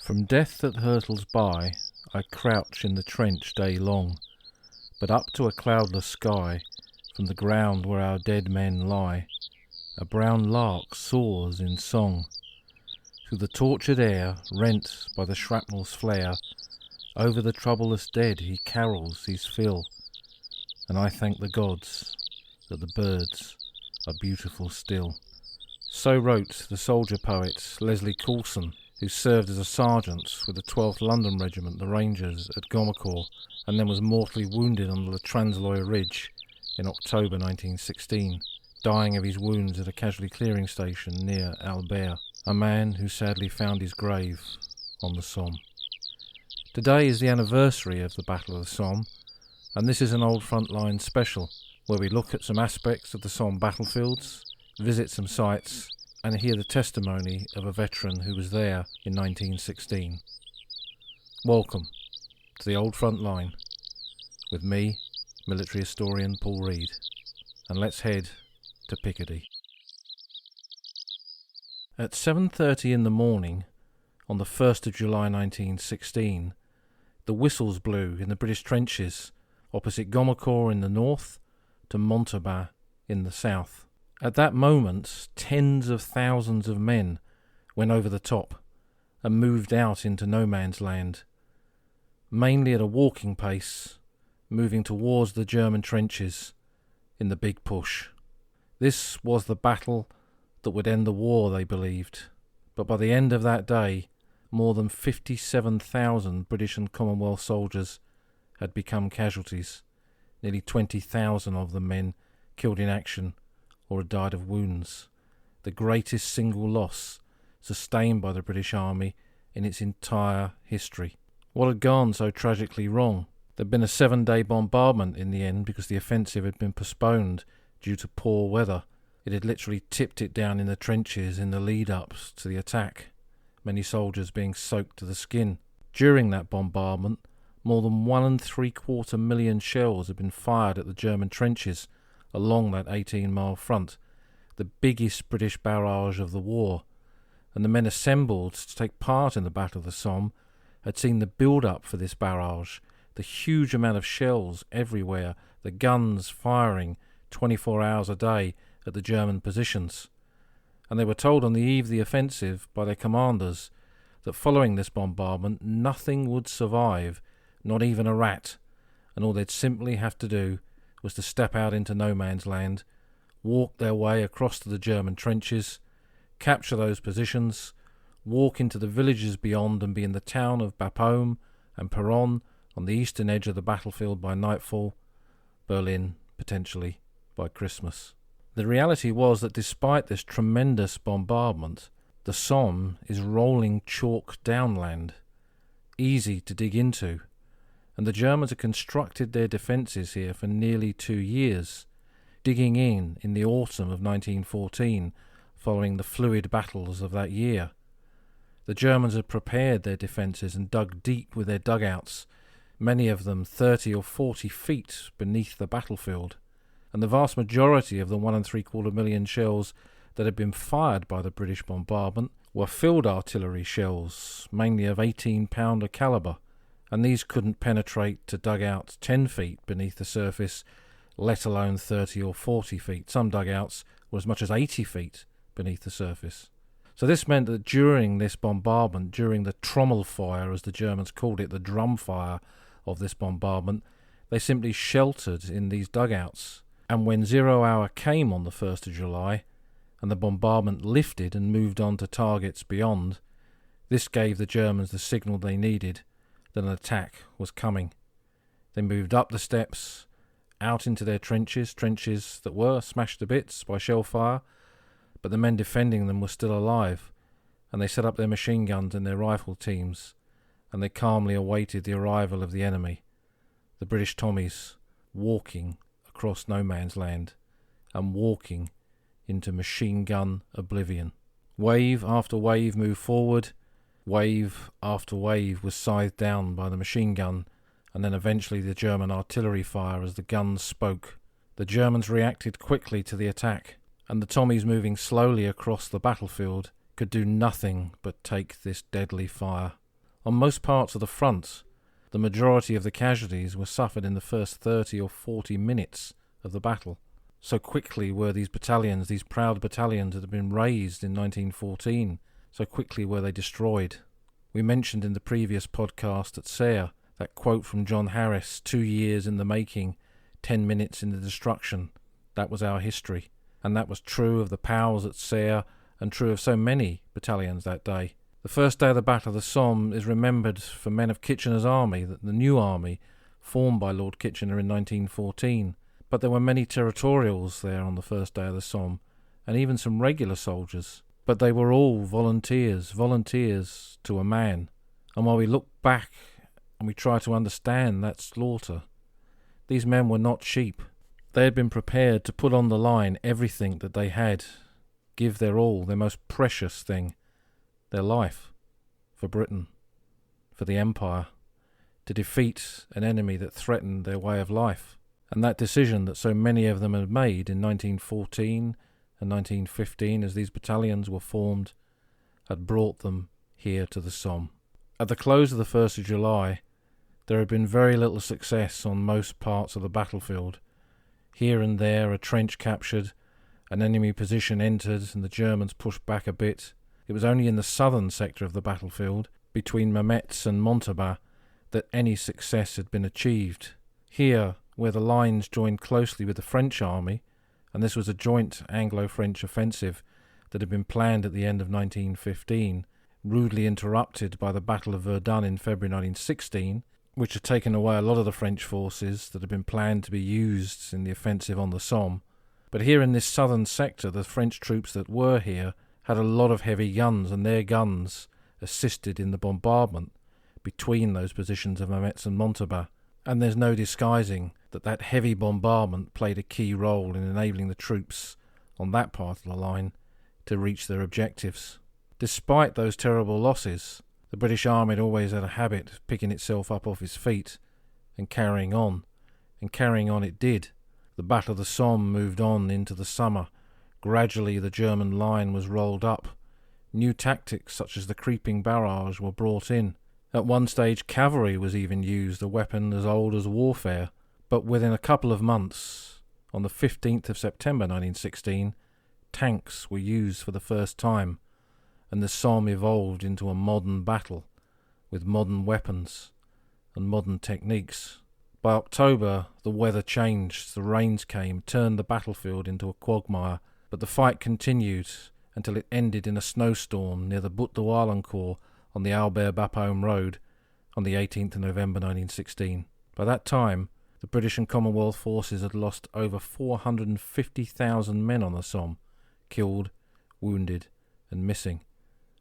From death that hurtles by, I crouch in the trench day long, but up to a cloudless sky, from the ground where our dead men lie, a brown lark soars in song. Through the tortured air, rent by the shrapnel's flare, over the troublous dead he carols his fill, and I thank the gods that the birds are beautiful still. So wrote the soldier poet Leslie Coulson, who served as a sergeant with the 12th London Regiment, the Rangers, at Gommecourt, and then was mortally wounded on the Transloy Ridge in October 1916, dying of his wounds at a casualty clearing station near Albert, a man who sadly found his grave on the Somme. Today is the anniversary of the Battle of the Somme, and this is an Old Frontline special, where we look at some aspects of the Somme battlefields, visit some sites, and hear the testimony of a veteran who was there in 1916. Welcome to the Old Front Line with me, military historian Paul Reed, and let's head to Picardy. At 7:30 in the morning on the 1st of July 1916, the whistles blew in the British trenches opposite Gommecourt in the north to Montauban in the south. At that moment, tens of thousands of men went over the top and moved out into no man's land, mainly at a walking pace, moving towards the German trenches in the big push. This was the battle that would end the war, they believed, but by the end of that day, more than 57,000 British and Commonwealth soldiers had become casualties, nearly 20,000 of them men killed in action or had died of wounds, the greatest single loss sustained by the British Army in its entire history. What had gone so tragically wrong? There'd been a 7-day bombardment in the end because the offensive had been postponed due to poor weather. It had literally tipped it down in the trenches in the lead-ups to the attack, many soldiers being soaked to the skin. During that bombardment, more than 1.75 million shells had been fired at the German trenches along that 18-mile front, the biggest British barrage of the war, and the men assembled to take part in the Battle of the Somme had seen the build-up for this barrage, the huge amount of shells everywhere, the guns firing 24 hours a day at the German positions. And they were told on the eve of the offensive by their commanders that following this bombardment nothing would survive, not even a rat, and all they'd simply have to do was to step out into no man's land, walk their way across to the German trenches, capture those positions, walk into the villages beyond and be in the town of Bapaume and Peronne on the eastern edge of the battlefield by nightfall, Berlin potentially by Christmas. The reality was that despite this tremendous bombardment, the Somme is rolling chalk downland, easy to dig into, and the Germans had constructed their defences here for nearly 2 years, digging in the autumn of 1914, following the fluid battles of that year. The Germans had prepared their defences and dug deep with their dugouts, many of them 30 or 40 feet beneath the battlefield, and the vast majority of the 1.75 million shells that had been fired by the British bombardment were field artillery shells, mainly of 18-pounder calibre, and these couldn't penetrate to dugouts 10 feet beneath the surface, let alone 30 or 40 feet. Some dugouts were as much as 80 feet beneath the surface. So this meant that during this bombardment, during the Trommelfeuer, as the Germans called it, the drum fire of this bombardment, they simply sheltered in these dugouts. And when 0 hour came on the 1st of July, and the bombardment lifted and moved on to targets beyond, this gave the Germans the signal they needed that an attack was coming. They moved up the steps, out into their trenches that were smashed to bits by shell fire, but the men defending them were still alive, and they set up their machine guns and their rifle teams, and they calmly awaited the arrival of the enemy, the British Tommies, walking across no man's land and walking into machine gun oblivion. Wave after wave moved forward, wave after wave was scythed down by the machine gun, and then eventually the German artillery fire as the guns spoke. The Germans reacted quickly to the attack, and the Tommies moving slowly across the battlefield could do nothing but take this deadly fire. On most parts of the front, the majority of the casualties were suffered in the first 30 or 40 minutes of the battle. So quickly were these battalions, these proud battalions that had been raised in 1914, so quickly were they destroyed. We mentioned in the previous podcast at Serres that quote from John Harris, 2 years in the making, 10 minutes in the destruction. That was our history. And that was true of the Pals at Serres and true of so many battalions that day. The first day of the Battle of the Somme is remembered for men of Kitchener's army, the new army, formed by Lord Kitchener in 1914. But there were many territorials there on the first day of the Somme, and even some regular soldiers. But they were all volunteers to a man. And while we look back and we try to understand that slaughter, these men were not sheep. They had been prepared to put on the line everything that they had, give their all, their most precious thing, their life, for Britain, for the Empire, to defeat an enemy that threatened their way of life. And that decision that so many of them had made in 1914 and 1915 as these battalions were formed had brought them here to the Somme. At the close of the 1st of July, there had been very little success on most parts of the battlefield. Here and there a trench captured, an enemy position entered and the Germans pushed back a bit. It was only in the southern sector of the battlefield, between Mametz and Montauban, that any success had been achieved. Here, where the lines joined closely with the French army, and this was a joint Anglo-French offensive that had been planned at the end of 1915, rudely interrupted by the Battle of Verdun in February 1916, which had taken away a lot of the French forces that had been planned to be used in the offensive on the Somme. But here in this southern sector, the French troops that were here had a lot of heavy guns, and their guns assisted in the bombardment between those positions of Mametz and Montauban. And there's no disguising that heavy bombardment played a key role in enabling the troops on that part of the line to reach their objectives. Despite those terrible losses, the British Army had always had a habit of picking itself up off its feet and carrying on it did. The Battle of the Somme moved on into the summer. Gradually the German line was rolled up. New tactics such as the creeping barrage were brought in. At one stage cavalry was even used, a weapon as old as warfare. But within a couple of months, on the 15th of September 1916, tanks were used for the first time, and the Somme evolved into a modern battle with modern weapons and modern techniques. By October, the weather changed, the rains came, turned the battlefield into a quagmire, but the fight continued until it ended in a snowstorm near the Butte de Warlencourt on the Albert-Bapaume road on the 18th of November 1916. By that time, the British and Commonwealth forces had lost over 450,000 men on the Somme, killed, wounded and missing,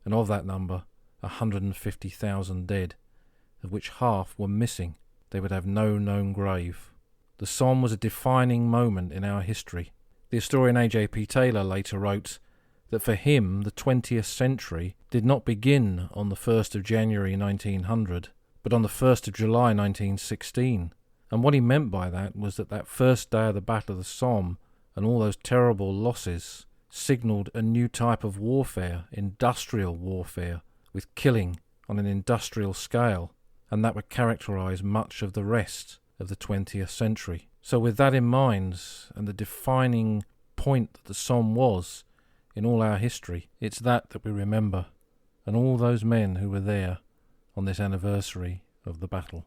and of that number 150,000 dead, of which half were missing. They would have no known grave. The Somme was a defining moment in our history. The historian A.J.P. Taylor later wrote that for him the 20th century did not begin on the 1st of January 1900, but on the 1st of July 1916. And what he meant by that was that first day of the Battle of the Somme and all those terrible losses signalled a new type of warfare, industrial warfare, with killing on an industrial scale, and that would characterise much of the rest of the 20th century. So with that in mind, and the defining point that the Somme was in all our history, it's that we remember, and all those men who were there on this anniversary of the battle.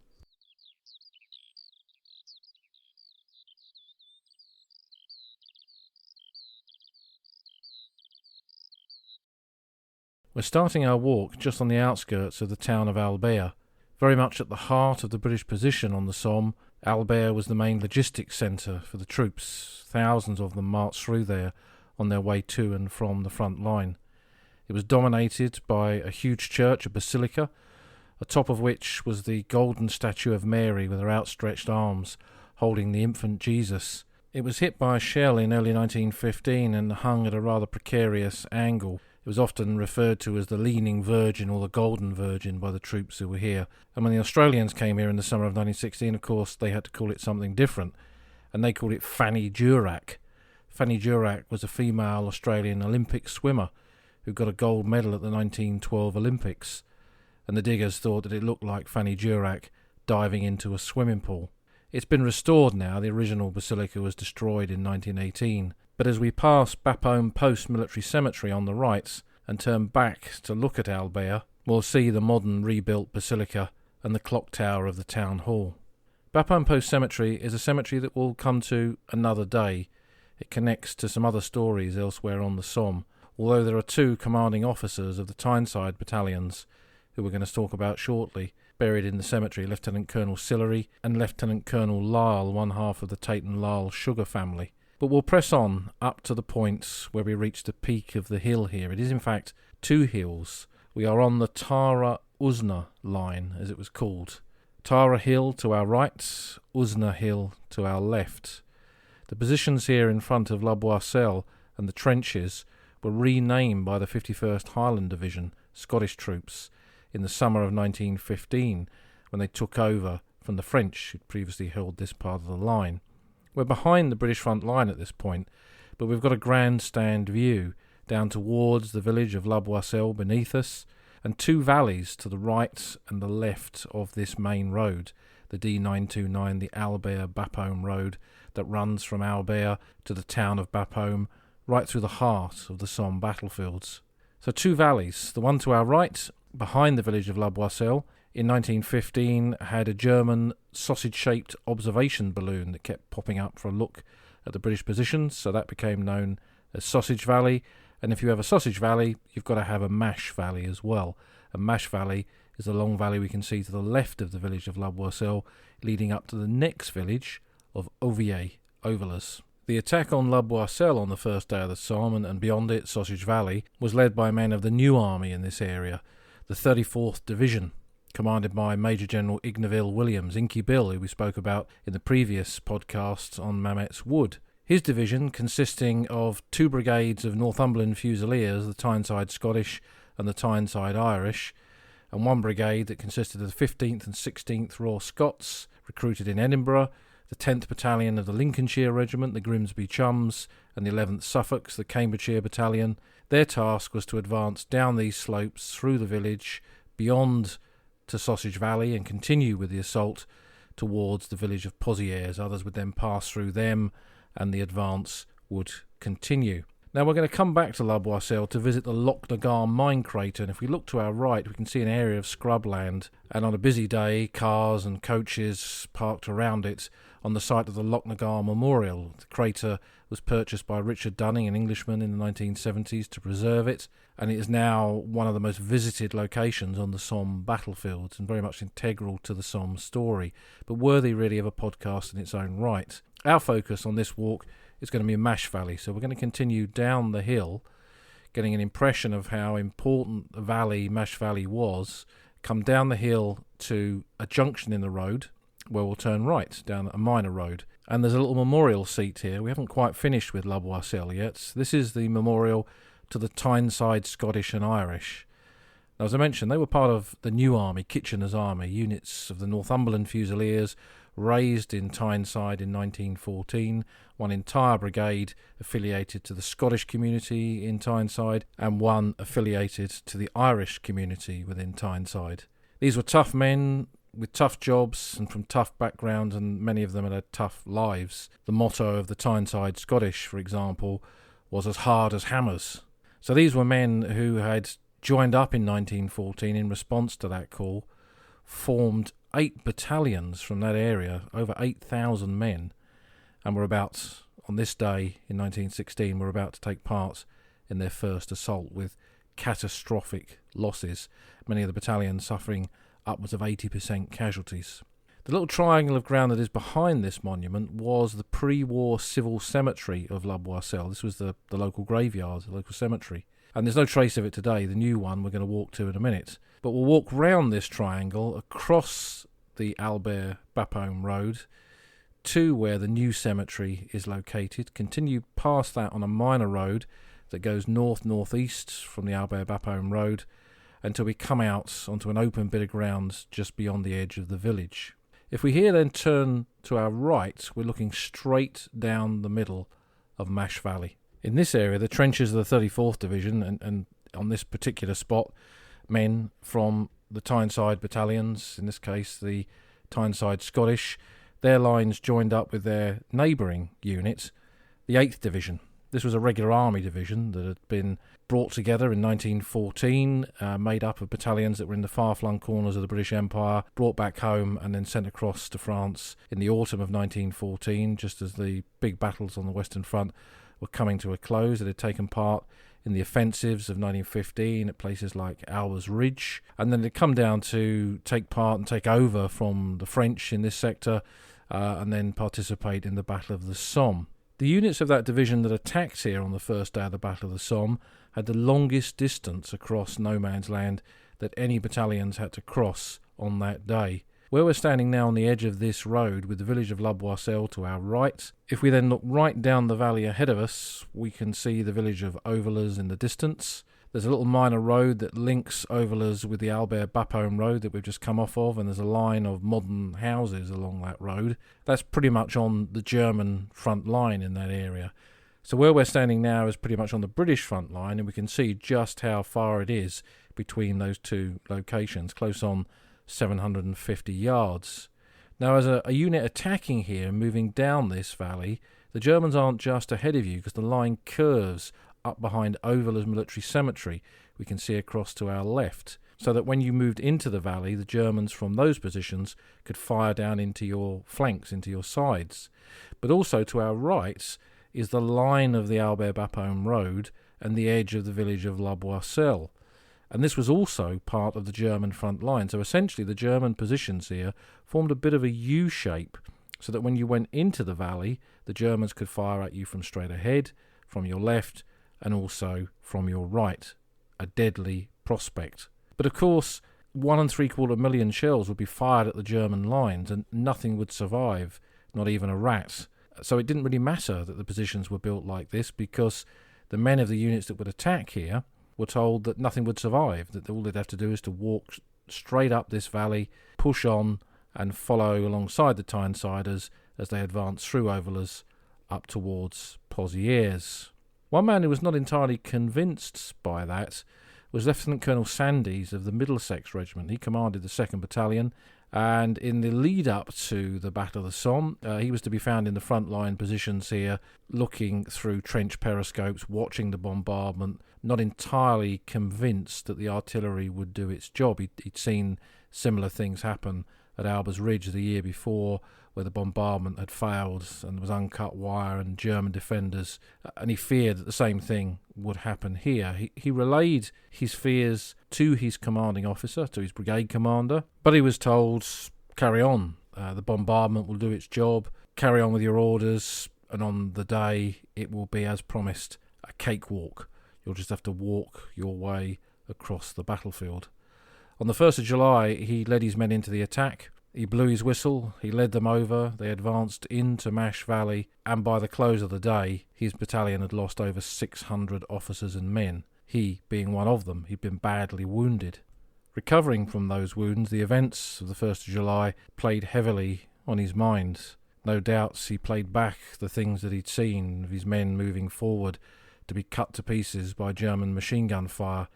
We're starting our walk just on the outskirts of the town of Albert, very much at the heart of the British position on the Somme. Albert was the main logistics centre for the troops. Thousands of them marched through there on their way to and from the front line. It was dominated by a huge church, a basilica, atop of which was the golden statue of Mary with her outstretched arms holding the infant Jesus. It was hit by a shell in early 1915 and hung at a rather precarious angle. It was often referred to as the Leaning Virgin or the Golden Virgin by the troops who were here. And when the Australians came here in the summer of 1916, of course, they had to call it something different, and they called it Fanny Durack. Fanny Durack was a female Australian Olympic swimmer who got a gold medal at the 1912 Olympics. and the diggers thought that it looked like Fanny Durack diving into a swimming pool. It's been restored now. The original basilica was destroyed in 1918. But as we pass Bapaume Post Military Cemetery on the right and turn back to look at Albert, we'll see the modern rebuilt basilica and the clock tower of the town hall. Bapaume Post Cemetery is a cemetery that we'll come to another day. It connects to some other stories elsewhere on the Somme, although there are two commanding officers of the Tyneside battalions, who we're going to talk about shortly, buried in the cemetery, Lieutenant Colonel Sillery and Lieutenant Colonel Lyle, one half of the Tate and Lyle sugar family. But we'll press on up to the point where we reach the peak of the hill here. It is in fact two hills. We are on the Tara-Usna line, as it was called. Tara Hill to our right, Usna Hill to our left. The positions here in front of La Boisselle and the trenches were renamed by the 51st Highland Division, Scottish troops, in the summer of 1915, when they took over from the French, who'd previously held this part of the line. We're behind the British front line at this point, but we've got a grandstand view down towards the village of La Boisselle beneath us, and two valleys to the right and the left of this main road, the D929, the Albert-Bapaume road that runs from Albert to the town of Bapaume, right through the heart of the Somme battlefields. So two valleys, the one to our right, behind the village of La Boisselle, in 1915 had a German sausage-shaped observation balloon that kept popping up for a look at the British positions, so that became known as Sausage Valley. And if you have a Sausage Valley, you've got to have a Mash Valley as well. A Mash Valley is the long valley we can see to the left of the village of La Boisselle, leading up to the next village of Ovillers. The attack on La Boisselle on the first day of the Somme and beyond it, Sausage Valley, was led by men of the new army in this area, the 34th Division, commanded by Major General Ignaville Williams, Inky Bill, who we spoke about in the previous podcast on Mametz Wood. His division, consisting of two brigades of Northumberland Fusiliers, the Tyneside Scottish and the Tyneside Irish, and one brigade that consisted of the 15th and 16th Raw Scots, recruited in Edinburgh, the 10th Battalion of the Lincolnshire Regiment, the Grimsby Chums, and the 11th Suffolks, the Cambridgeshire Battalion. Their task was to advance down these slopes through the village, beyond to Sausage Valley, and continue with the assault towards the village of Pozières. Others would then pass through them, and the advance would continue. Now we're going to come back to La Boisselle to visit the Lochnagar mine crater, and if we look to our right we can see an area of scrubland, and on a busy day cars and coaches parked around it on the site of the Lochnagar Memorial. The crater was purchased by Richard Dunning, an Englishman, in the 1970s to preserve it, and it is now one of the most visited locations on the Somme battlefields and very much integral to the Somme story, but worthy really of a podcast in its own right. Our focus on this walk is going to be Mash Valley, so we're going to continue down the hill, getting an impression of how important the valley, Mash Valley, was, come down the hill to a junction in the road, where we'll turn right down a minor road. And there's a little memorial seat here. We haven't quite finished with La Boisselle yet. This is the memorial to the Tyneside Scottish and Irish. Now, as I mentioned, they were part of the new army, Kitchener's army, units of the Northumberland Fusiliers, raised in Tyneside in 1914, one entire brigade affiliated to the Scottish community in Tyneside, and one affiliated to the Irish community within Tyneside. These were tough men with tough jobs and from tough backgrounds, and many of them had tough lives. The motto of the Tyneside Scottish, for example, was as hard as hammers. So these were men who had joined up in 1914 in response to that call, formed 8 battalions from that area, over 8,000 men, and were about, on this day in 1916, were about to take part in their first assault with catastrophic losses, many of the battalions suffering upwards of 80% casualties. The little triangle of ground that is behind this monument was the pre-war civil cemetery of La Boisselle. This was the local graveyard, the local cemetery. And there's no trace of it today. The new one we're going to walk to in a minute. But we'll walk round this triangle across the Albert-Bapaume road to where the new cemetery is located, continue past that on a minor road that goes north-northeast from the Albert-Bapaume road, until we come out onto an open bit of ground just beyond the edge of the village. If we here then turn to our right, we're looking straight down the middle of Mash Valley. In this area, the trenches of the 34th Division, and on this particular spot, men from the Tyneside battalions, in this case the Tyneside Scottish, their lines joined up with their neighbouring unit, the 8th Division. This was a regular army division that had been brought together in 1914, made up of battalions that were in the far-flung corners of the British Empire, brought back home and then sent across to France in the autumn of 1914, just as the big battles on the Western Front were coming to a close. It had taken part in the offensives of 1915 at places like Albers Ridge, and then they'd come down to take part and take over from the French in this sector, and then participate in the Battle of the Somme. The units of that division that attacked here on the first day of the Battle of the Somme had the longest distance across no man's land that any battalions had to cross on that day. Where we're standing now on the edge of this road with the village of La Boisselle to our right, if we then look right down the valley ahead of us, we can see the village of Ovillers in the distance. There's a little minor road that links Ovillers with the Albert Bapaume road that we've just come off of, and there's a line of modern houses along that road. That's pretty much on the German front line in that area. So where we're standing now is pretty much on the British front line, and we can see just how far it is between those two locations, close on 750 yards. Now, as a unit attacking here and moving down this valley, the Germans aren't just ahead of you because the line curves up behind Ovillers Military Cemetery. We can see across to our left, so that when you moved into the valley, the Germans from those positions could fire down into your flanks, into your sides. But also to our right is the line of the Albert Bapaume road and the edge of the village of La Boisselle. And this was also part of the German front line. So essentially the German positions here formed a bit of a U shape, so that when you went into the valley, the Germans could fire at you from straight ahead, from your left, and also from your right. A deadly prospect. But of course, 1.75 million shells would be fired at the German lines and nothing would survive, not even a rat. So it didn't really matter that the positions were built like this, because the men of the units that would attack here were told that nothing would survive, that all they'd have to do is to walk straight up this valley, push on and follow alongside the Tynesiders as they advanced through Ovillers up towards Pozières. One man who was not entirely convinced by that was Lieutenant Colonel Sandys of the Middlesex Regiment. He commanded the 2nd Battalion, and in the lead-up to the Battle of the Somme, he was to be found in the front-line positions here, looking through trench periscopes, watching the bombardment, not entirely convinced that the artillery would do its job. He'd seen similar things happen at Albers Ridge the year before, where the bombardment had failed and there was uncut wire and German defenders, and he feared that the same thing would happen here. He relayed his fears to his commanding officer, to his brigade commander, but he was told, carry on, the bombardment will do its job, carry on with your orders, and on the day it will be, as promised, a cakewalk. You'll just have to walk your way across the battlefield. On the 1st of July, he led his men into the attack. He blew his whistle, he led them over, they advanced into Mash Valley, and by the close of the day, his battalion had lost over 600 officers and men. He being one of them, he'd been badly wounded. Recovering from those wounds, the events of the 1st of July played heavily on his mind. No doubts he played back the things that he'd seen of his men moving forward to be cut to pieces by German machine gun fire,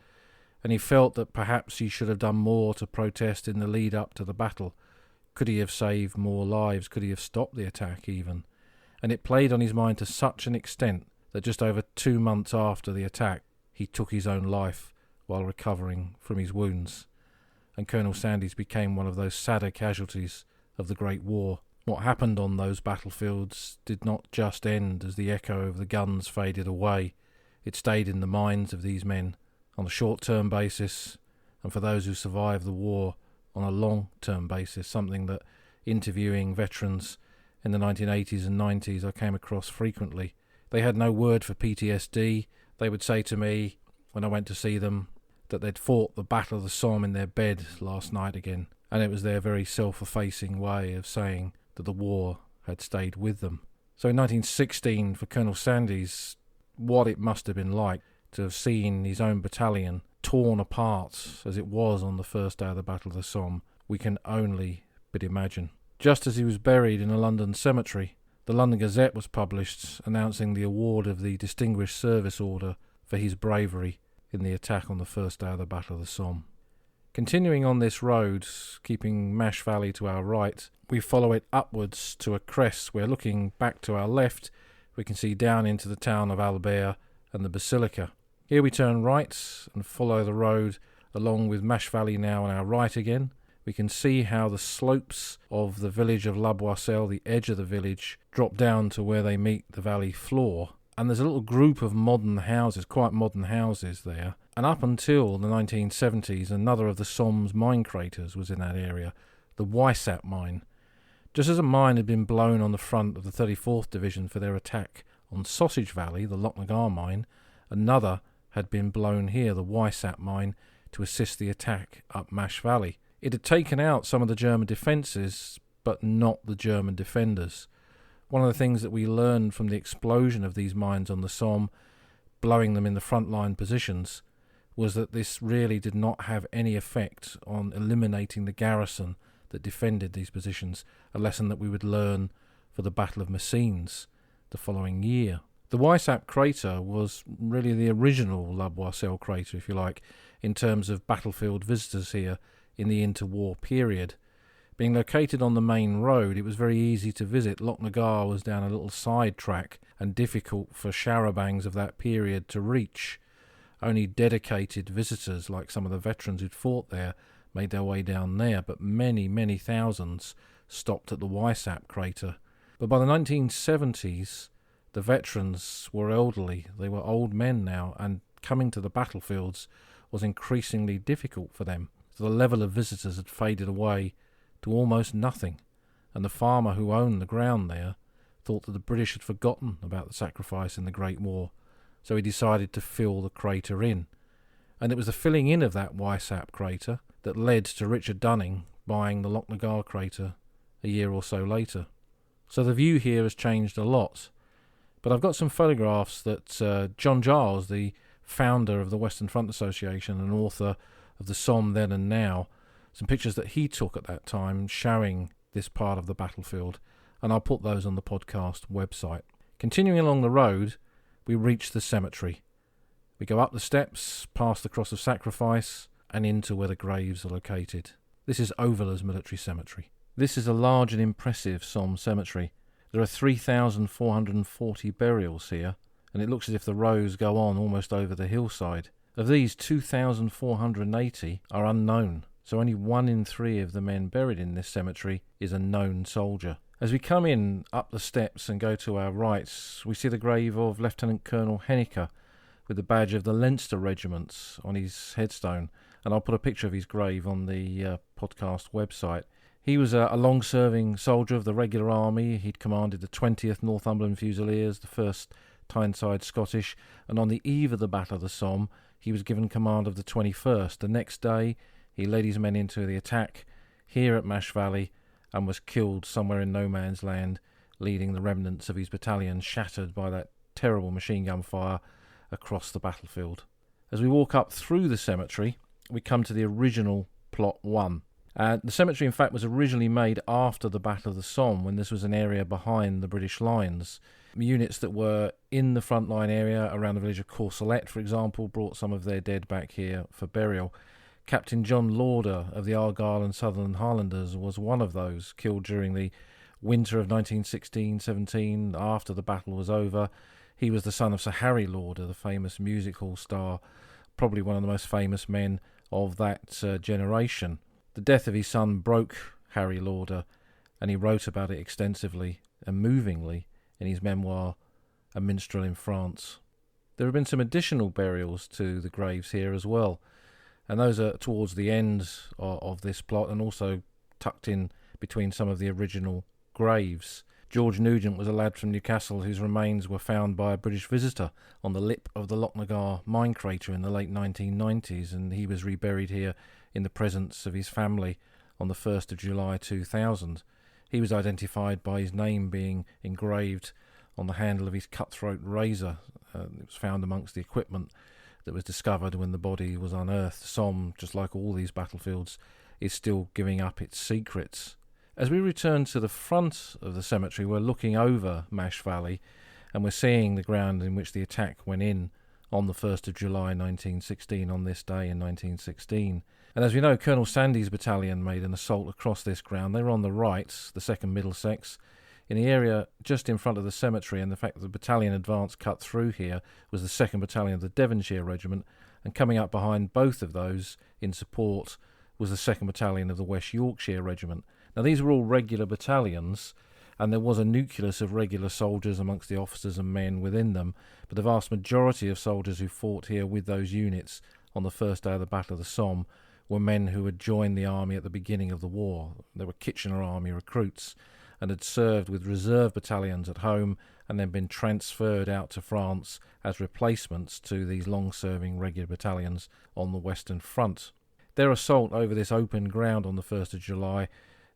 and he felt that perhaps he should have done more to protest in the lead up to the battle. Could he have saved more lives? Could he have stopped the attack even? And it played on his mind to such an extent that just over 2 months after the attack, he took his own life while recovering from his wounds. And Colonel Sandys became one of those sadder casualties of the Great War. What happened on those battlefields did not just end as the echo of the guns faded away. It stayed in the minds of these men on a short-term basis, and for those who survived the war, on a long-term basis, something that interviewing veterans in the 1980s and 90s I came across frequently. They had no word for PTSD. They would say to me, when I went to see them, that they'd fought the Battle of the Somme in their bed last night again, and it was their very self-effacing way of saying that the war had stayed with them. So in 1916, for Colonel Sandys, what it must have been like to have seen his own battalion torn apart as it was on the first day of the Battle of the Somme, we can only but imagine. Just as he was buried in a London cemetery, the London Gazette was published announcing the award of the Distinguished Service Order for his bravery in the attack on the first day of the Battle of the Somme. Continuing on this road, keeping Mash Valley to our right, we follow it upwards to a crest where, looking back to our left, we can see down into the town of Albert and the Basilica. Here we turn right and follow the road along with Mash Valley now on our right again. We can see how the slopes of the village of La Boisselle, the edge of the village, drop down to where they meet the valley floor. And there's a little group of modern houses, quite modern houses there. And up until the 1970s, another of the Somme's mine craters was in that area, the Boisselle mine. Just as a mine had been blown on the front of the 34th Division for their attack on Sausage Valley, the Lochnagar mine, another had been blown here, the Boisselle mine, to assist the attack up Mash Valley. It had taken out some of the German defences, but not the German defenders. One of the things that we learned from the explosion of these mines on the Somme, blowing them in the front-line positions, was that this really did not have any effect on eliminating the garrison that defended these positions, a lesson that we would learn for the Battle of Messines the following year. The Boisselle crater was really the original La Boisselle crater, if you like, in terms of battlefield visitors here in the interwar period. Being located on the main road, it was very easy to visit. Lochnagar was down a little side track and difficult for charabancs of that period to reach. Only dedicated visitors, like some of the veterans who'd fought there, made their way down there, but many, many thousands stopped at the Boisselle crater. But by the 1970s, the veterans were elderly. They were old men now, and coming to the battlefields was increasingly difficult for them. So the level of visitors had faded away to almost nothing, and the farmer who owned the ground there thought that the British had forgotten about the sacrifice in the Great War, so he decided to fill the crater in. And it was the filling in of that Boisselle crater that led to Richard Dunning buying the Lochnagar crater a year or so later. So the view here has changed a lot. But I've got some photographs that John Giles, the founder of the Western Front Association and author of the Somme Then and Now, some pictures that he took at that time showing this part of the battlefield, and I'll put those on the podcast website. Continuing along the road, we reach the cemetery. We go up the steps, past the Cross of Sacrifice, and into where the graves are located. This is Ovillers Military Cemetery. This is a large and impressive Somme cemetery. There are 3,440 burials here, and it looks as if the rows go on almost over the hillside. Of these, 2,480 are unknown, so only 1 in 3 of the men buried in this cemetery is a known soldier. As we come in up the steps and go to our right, we see the grave of Lieutenant Colonel Henniker with the badge of the Leinster Regiments on his headstone, and I'll put a picture of his grave on the podcast website. He was a long-serving soldier of the regular army. He'd commanded the 20th Northumberland Fusiliers, the 1st Tyneside Scottish, and on the eve of the Battle of the Somme, he was given command of the 21st. The next day, he led his men into the attack here at Mash Valley and was killed somewhere in no man's land, leading the remnants of his battalion shattered by that terrible machine gun fire across the battlefield. As we walk up through the cemetery, we come to the original Plot 1. The cemetery, in fact, was originally made after the Battle of the Somme, when this was an area behind the British lines. Units that were in the frontline area around the village of Courcelette, for example, brought some of their dead back here for burial. Captain John Lauder of the Argyll and Sutherland Highlanders was one of those, killed during the winter of 1916-17 after the battle was over. He was the son of Sir Harry Lauder, the famous music hall star, probably one of the most famous men of that generation. The death of his son broke Harry Lauder, and he wrote about it extensively and movingly in his memoir, A Minstrel in France. There have been some additional burials to the graves here as well, and those are towards the end of this plot and also tucked in between some of the original graves. George Nugent was a lad from Newcastle whose remains were found by a British visitor on the lip of the Lochnagar mine crater in the late 1990s, and he was reburied here in the presence of his family on the 1st of July 2000. He was identified by his name being engraved on the handle of his cutthroat razor. It was found amongst the equipment that was discovered when the body was unearthed. Somme, just like all these battlefields, is still giving up its secrets. As we return to the front of the cemetery, we're looking over Mash Valley, and we're seeing the ground in which the attack went in on the 1st of July 1916, on this day in 1916. And as we know, Colonel Sandy's battalion made an assault across this ground. They were on the right, the 2nd Middlesex, in the area just in front of the cemetery, and the fact that the battalion advance cut through here was the 2nd Battalion of the Devonshire Regiment, and coming up behind both of those in support was the 2nd Battalion of the West Yorkshire Regiment. Now these were all regular battalions, and there was a nucleus of regular soldiers amongst the officers and men within them, but the vast majority of soldiers who fought here with those units on the first day of the Battle of the Somme were men who had joined the army at the beginning of the war. They were Kitchener Army recruits and had served with reserve battalions at home and then been transferred out to France as replacements to these long-serving regular battalions on the Western Front. Their assault over this open ground on the 1st of July,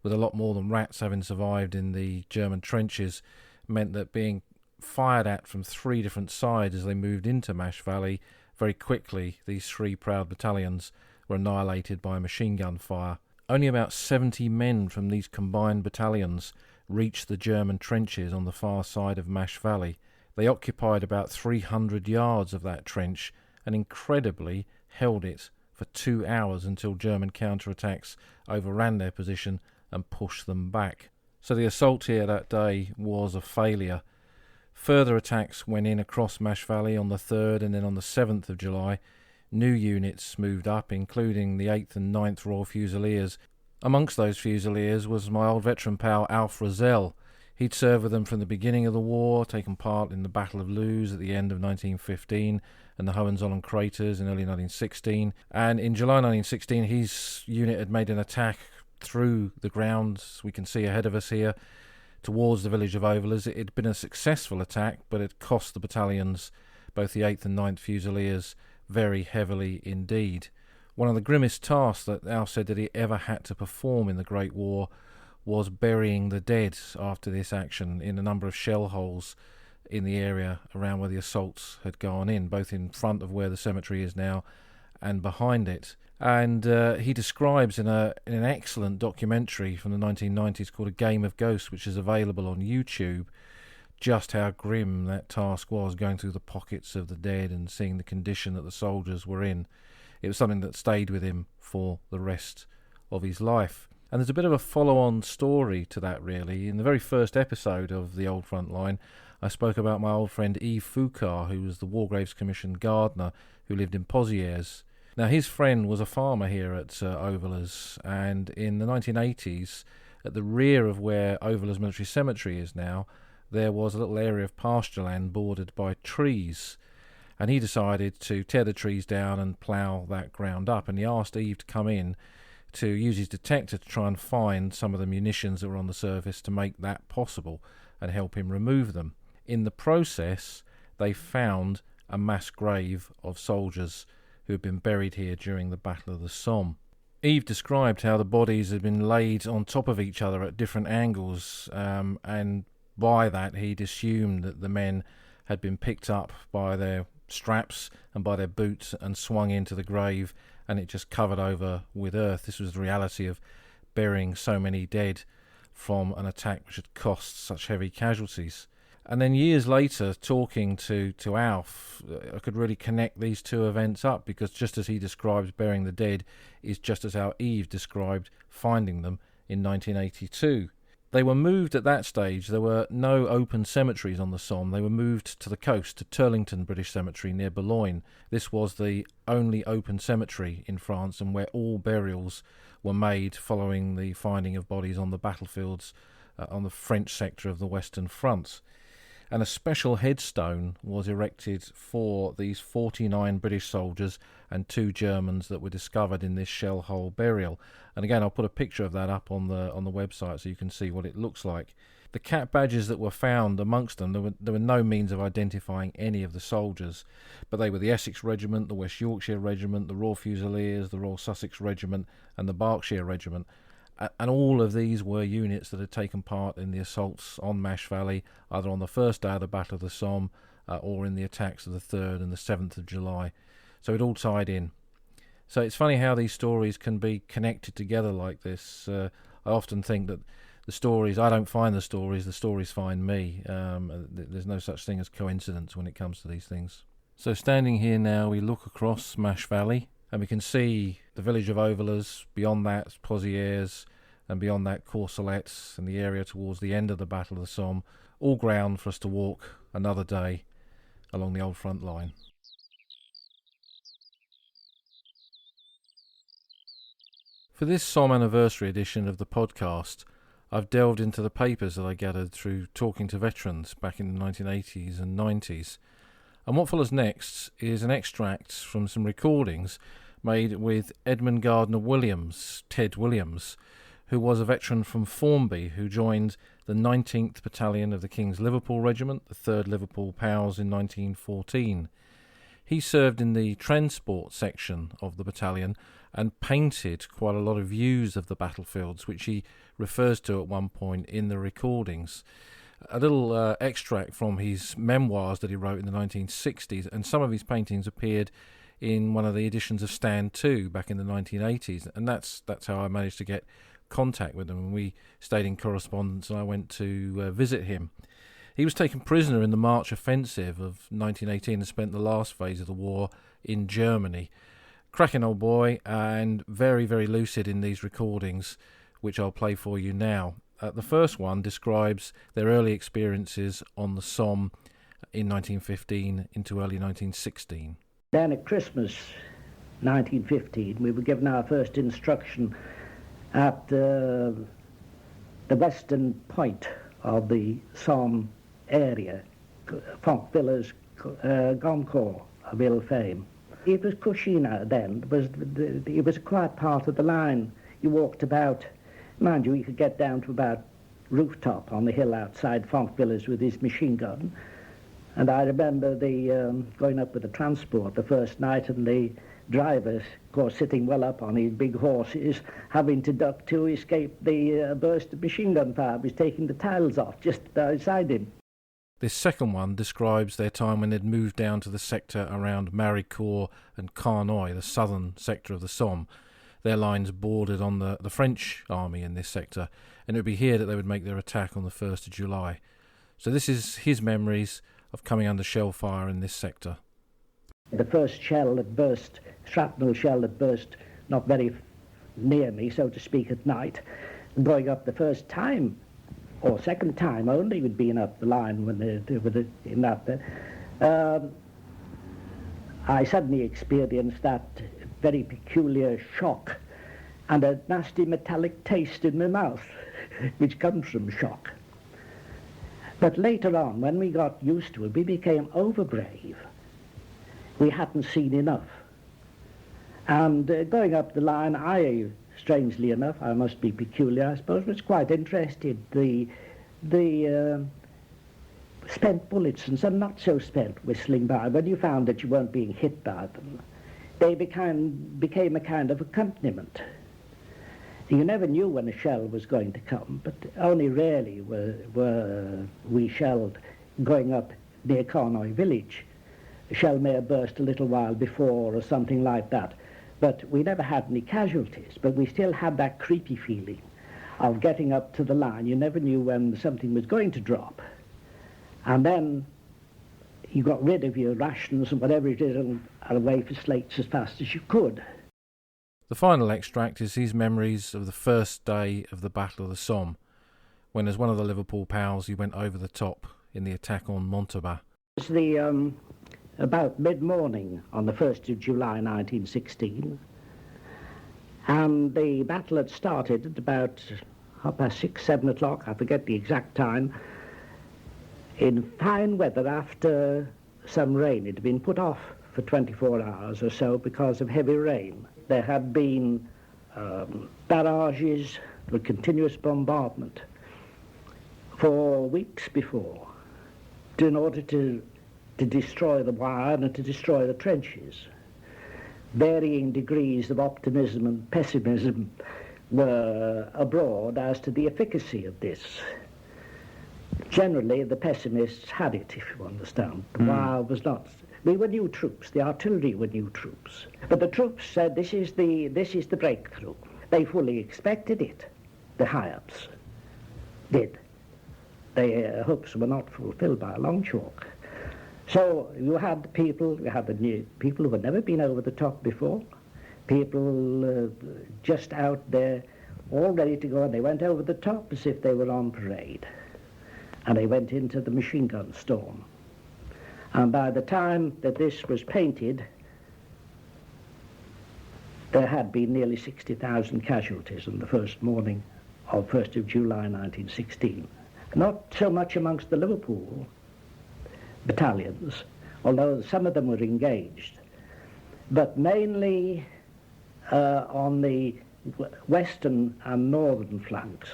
with a lot more than rats having survived in the German trenches, meant that being fired at from 3 different sides as they moved into Mash Valley, very quickly these 3 proud battalions were annihilated by machine gun fire. Only about 70 men from these combined battalions reached the German trenches on the far side of Mash Valley. They occupied about 300 yards of that trench and incredibly held it for 2 hours until German counterattacks overran their position and pushed them back. So the assault here that day was a failure. Further attacks went in across Mash Valley on the 3rd, and then on the 7th of July, new units moved up, including the 8th and 9th Royal Fusiliers. Amongst those Fusiliers was my old veteran pal Alf Rozelle. He'd served with them from the beginning of the war, taken part in the Battle of Loos at the end of 1915 and the Hohenzollern craters in early 1916. And in July 1916, his unit had made an attack through the grounds we can see ahead of us here towards the village of Ovillers. It had been a successful attack, but it cost the battalions, both the 8th and 9th Fusiliers, very heavily indeed. One of the grimmest tasks that Alf said that he ever had to perform in the Great War was burying the dead after this action in a number of shell holes in the area around where the assaults had gone in, both in front of where the cemetery is now and behind it. And he describes in an excellent documentary from the 1990s called A Game of Ghosts, which is available on YouTube, just how grim that task was, going through the pockets of the dead and seeing the condition that the soldiers were in. It was something that stayed with him for the rest of his life. And there's a bit of a follow-on story to that, really. In the very first episode of The Old Front Line, I spoke about my old friend Yves Foucault, who was the Wargraves Commission gardener who lived in Pozières. Now, his friend was a farmer here at Ovillers, and in the 1980s, at the rear of where Ovillers Military Cemetery is now, there was a little area of pasture land bordered by trees. And he decided to tear the trees down and plough that ground up. And he asked Yves to come in to use his detector to try and find some of the munitions that were on the surface to make that possible and help him remove them. In the process, they found a mass grave of soldiers who had been buried here during the Battle of the Somme. Yves described how the bodies had been laid on top of each other at different angles, and by that he'd assumed that the men had been picked up by their straps and by their boots and swung into the grave, and it just covered over with earth. This was the reality of burying so many dead from an attack which had cost such heavy casualties. And then years later, talking to Alf, I could really connect these two events up, because just as he describes burying the dead is just as how Yves described finding them in 1982. They were moved at that stage. There were no open cemeteries on the Somme. They were moved to the coast, to Turlington British Cemetery near Boulogne. This was the only open cemetery in France, and where all burials were made following the finding of bodies on the battlefields on the French sector of the Western Front. And a special headstone was erected for these 49 British soldiers and 2 Germans that were discovered in this shell hole burial. And again, I'll put a picture of that up on the website so you can see what it looks like. The cap badges that were found amongst them, there were no means of identifying any of the soldiers, but they were the Essex Regiment, the West Yorkshire Regiment, the Royal Fusiliers, the Royal Sussex Regiment, and the Berkshire Regiment. And all of these were units that had taken part in the assaults on Mash Valley, either on the first day of the Battle of the Somme or in the attacks of the 3rd and the 7th of July. So it all tied in. So it's funny how these stories can be connected together like this. I often think that the stories, I don't find the stories find me. There's no such thing as coincidence when it comes to these things. So standing here now, we look across Mash Valley and we can see the village of Ovillers, beyond that Pozières, and beyond that Courcellets, and the area towards the end of the Battle of the Somme, all ground for us to walk another day along the old front line. For this Somme Anniversary edition of the podcast, I've delved into the papers that I gathered through talking to veterans back in the 1980s and 90s. And what follows next is an extract from some recordings made with Edmund Gardner Williams, Ted Williams, who was a veteran from Formby who joined the 19th Battalion of the King's Liverpool Regiment, the 3rd Liverpool Pals, in 1914. He served in the transport section of the battalion and painted quite a lot of views of the battlefields, which he refers to at one point in the recordings. A little extract from his memoirs that he wrote in the 1960s, and some of his paintings appeared in one of the editions of Stand 2 back in the 1980s, and that's how I managed to get contact with him, and we stayed in correspondence, and I went to visit him. He was taken prisoner in the March Offensive of 1918 and spent the last phase of the war in Germany. Cracking old boy, and very, very lucid in these recordings, which I'll play for you now. The first one describes their early experiences on the Somme in 1915 into early 1916. Then at Christmas 1915, we were given our first instruction at the western point of the Somme area, Villers, Goncourt of ill fame. It was Cucina then. It was a quiet part of the line. You walked about. Mind you, he could get down to about rooftop on the hill outside Villers with his machine gun. And I remember going up with the transport the first night, and the drivers, of course, sitting well up on his big horses, having to duck to escape the burst of machine gun fire. It was taking the tiles off just outside him. This second one describes their time when they'd moved down to the sector around Maricourt and Carnoy, the southern sector of the Somme. Their lines bordered on the French army in this sector, and it would be here that they would make their attack on the 1st of July. So this is his memories of coming under shell fire in this sector. The first shell that burst, shrapnel shell that burst not very near me, so to speak, at night, going up the first time, or second time only, we'd been up the line when they were in that there. I suddenly experienced that very peculiar shock and a nasty metallic taste in my mouth, which comes from shock. But later on, when we got used to it, we became overbrave. We hadn't seen enough. And going up the line, I, strangely enough, I must be peculiar, I suppose, was quite interested. The spent bullets and some not so spent whistling by, when you found that you weren't being hit by them, they became a kind of accompaniment. You never knew when a shell was going to come, but only rarely were we shelled going up near Carnoy village. A shell may have burst a little while before or something like that, but we never had any casualties, but we still had that creepy feeling of getting up to the line. You never knew when something was going to drop. And then you got rid of your rations and whatever it is and away for slates as fast as you could. The final extract is his memories of the first day of the Battle of the Somme, when as one of the Liverpool Pals he went over the top in the attack on Montauban. It was about mid-morning on the 1st of July 1916, and the battle had started at about 6:30, 7 o'clock, I forget the exact time, in fine weather after some rain. It had been put off for 24 hours or so because of heavy rain. There had been barrages with continuous bombardment for weeks before in order to destroy the wire and to destroy the trenches. Varying degrees of optimism and pessimism were abroad as to the efficacy of this. Generally, the pessimists had it, if you understand. The wire was not. We were new troops. The artillery were new troops. But the troops said, this is the breakthrough. They fully expected it. The high-ups did. Their hopes were not fulfilled by a long chalk. So you had the new people who had never been over the top before, people just out there, all ready to go, and they went over the top as if they were on parade. And they went into the machine gun storm. And by the time that this was painted, there had been nearly 60,000 casualties on the first morning of 1st of July 1916. Not so much amongst the Liverpool battalions, although some of them were engaged, but mainly on the western and northern flanks.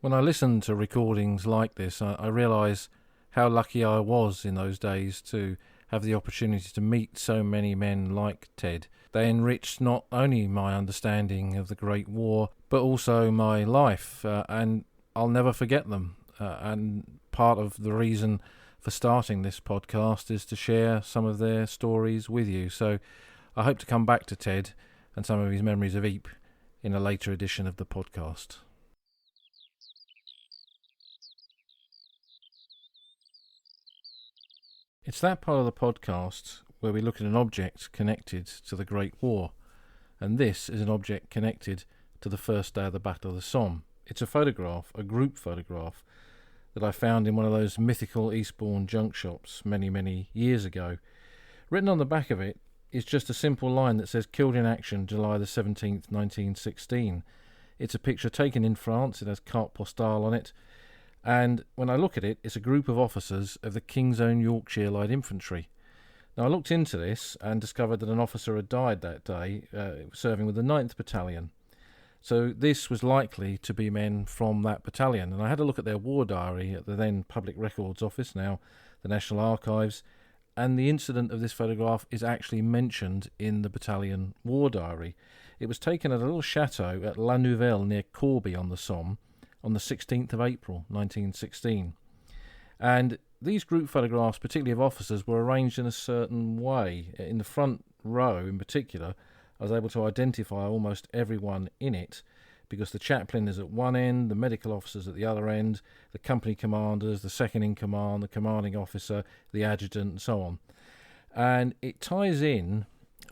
When I listen to recordings like this, I realise how lucky I was in those days to have the opportunity to meet so many men like Ted. They enriched not only my understanding of the Great War, but also my life, and I'll never forget them. And part of the reason for starting this podcast is to share some of their stories with you. So I hope to come back to Ted and some of his memories of Ypres in a later edition of the podcast. It's that part of the podcast where we look at an object connected to the Great War, and this is an object connected to the first day of the Battle of the Somme. It's a photograph, a group photograph, that I found in one of those mythical Eastbourne junk shops many, many years ago. Written on the back of it is just a simple line that says, "Killed in action, July the 17th, 1916. It's a picture taken in France. It has carte postale on it. And when I look at it, it's a group of officers of the King's Own Yorkshire Light Infantry. Now, I looked into this and discovered that an officer had died that day, serving with the 9th Battalion. So this was likely to be men from that battalion. And I had a look at their war diary at the then Public Records Office, now the National Archives, and the incident of this photograph is actually mentioned in the battalion war diary. It was taken at a little chateau at La Nouvelle near Corbie on the Somme, on the 16th of April 1916. And these group photographs, particularly of officers, were arranged in a certain way. In the front row in particular, I was able to identify almost everyone in it, because the chaplain is at one end, the medical officers at the other end, the company commanders, the second in command, the commanding officer, the adjutant, and so on. And it ties in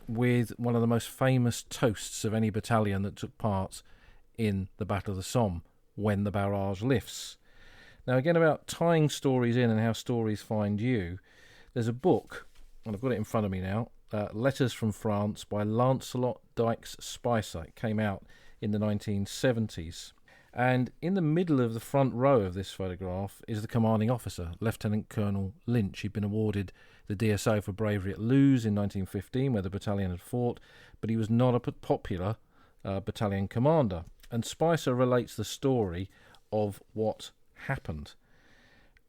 with one of the most famous toasts of any battalion that took part in the Battle of the Somme, "When the barrage lifts." Now, again, about tying stories in and how stories find you, there's a book, and I've got it in front of me now, Letters from France by Lancelot Dykes Spicer. It came out in the 1970s. And in the middle of the front row of this photograph is the commanding officer, Lieutenant Colonel Lynch. He'd been awarded the DSO for bravery at Loos in 1915, where the battalion had fought, but he was not a popular battalion commander. And Spicer relates the story of what happened.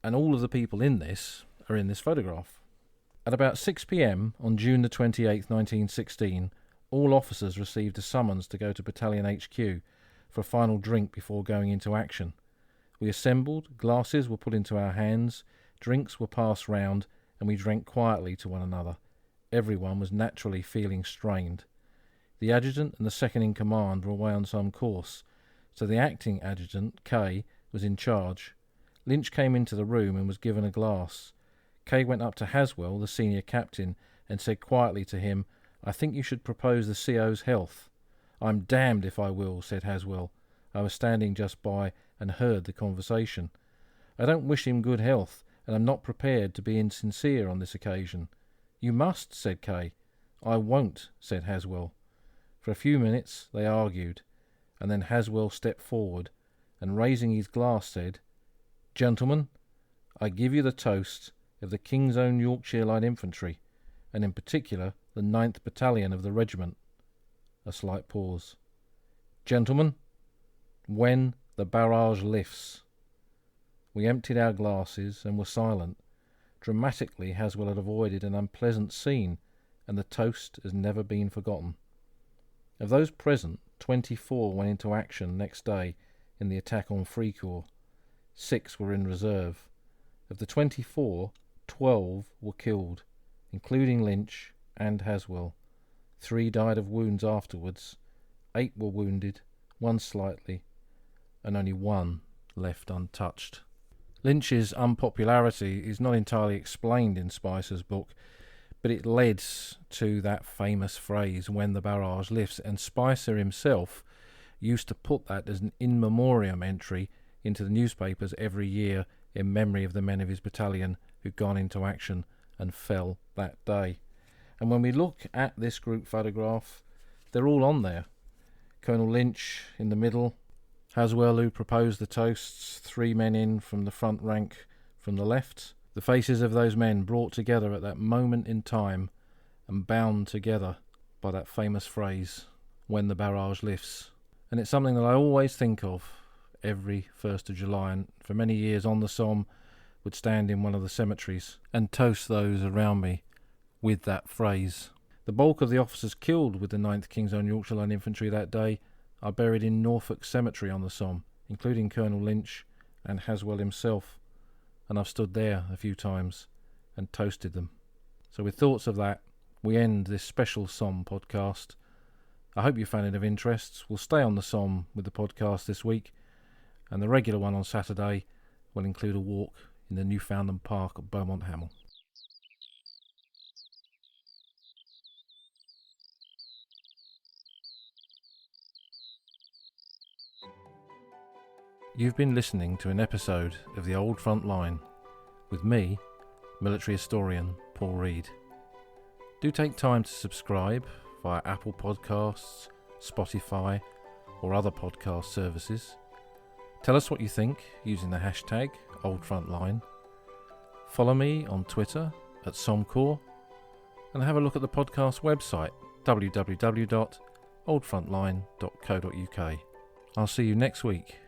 And all of the people in this are in this photograph. At about 6 p.m. on June the 28th, 1916, all officers received a summons to go to Battalion HQ for a final drink before going into action. We assembled, glasses were put into our hands, drinks were passed round, and we drank quietly to one another. Everyone was naturally feeling strained. The adjutant and the second in command were away on some course, so the acting adjutant, K, was in charge. Lynch came into the room and was given a glass. K went up to Haswell, the senior captain, and said quietly to him, "I think you should propose the CO's health." "I'm damned if I will," said Haswell. I was standing just by and heard the conversation. "I don't wish him good health, and I'm not prepared to be insincere on this occasion." "You must," said K. "I won't," said Haswell. For a few minutes they argued, and then Haswell stepped forward and, raising his glass, said, "Gentlemen, I give you the toast of the King's Own Yorkshire Light Infantry, and in particular the 9th Battalion of the regiment." A slight pause. "Gentlemen, when the barrage lifts." We emptied our glasses and were silent. Dramatically, Haswell had avoided an unpleasant scene, and the toast has never been forgotten. Of those present, 24 went into action next day in the attack on Fricourt. 6 were in reserve. Of the 24, 12 were killed, including Lynch and Haswell. 3 died of wounds afterwards. 8 were wounded, 1 slightly, and only 1 left untouched. Lynch's unpopularity is not entirely explained in Spicer's book, but it led to that famous phrase, "when the barrage lifts," and Spicer himself used to put that as an in memoriam entry into the newspapers every year in memory of the men of his battalion who'd gone into action and fell that day. And when we look at this group photograph, they're all on there. Colonel Lynch in the middle, Haswell, who proposed the toasts, 3 men in from the front rank from the left. The faces of those men brought together at that moment in time and bound together by that famous phrase, "when the barrage lifts." And it's something that I always think of every 1st of July, and for many years on the Somme would stand in one of the cemeteries and toast those around me with that phrase. The bulk of the officers killed with the 9th King's Own Yorkshire Line Infantry that day are buried in Norfolk Cemetery on the Somme, including Colonel Lynch and Haswell himself, and I've stood there a few times and toasted them. So with thoughts of that, we end this special Somme podcast. I hope you found it of interest. We'll stay on the Somme with the podcast this week, and the regular one on Saturday will include a walk in the Newfoundland Park at Beaumont Hamel. You've been listening to an episode of The Old Front Line with me, military historian Paul Reed. Do take time to subscribe via Apple Podcasts, Spotify or other podcast services. Tell us what you think using the hashtag OldFrontLine. Follow me on Twitter at SomCorps, and have a look at the podcast website www.oldfrontline.co.uk. I'll see you next week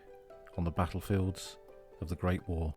on the battlefields of the Great War.